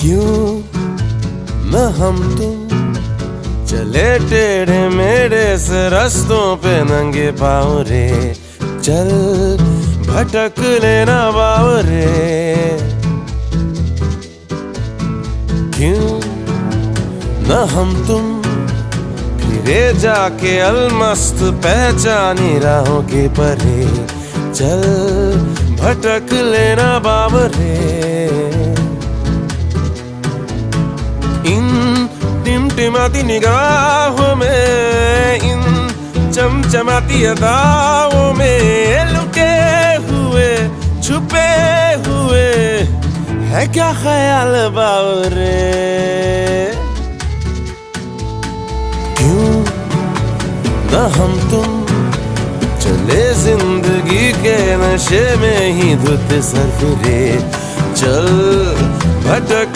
क्यों न हम तुम चले टेढ़े मेढ़े से रास्तों पे नंगे पाँव रे, चल भटक लेना बाव रे। क्यों न हम तुम फिरे जाके अलमस्त पहचानी राहों के परे, चल भटक लेना बाव रे। इन टिमटिमाती निगाहों में, इन चमचमाती अदाओं में लुके हुए छुपे हुए है क्या ख्याल बावरे। क्यों न हम तुम चले जिंदगी के नशे में ही धुत सर फिरे, चल भटक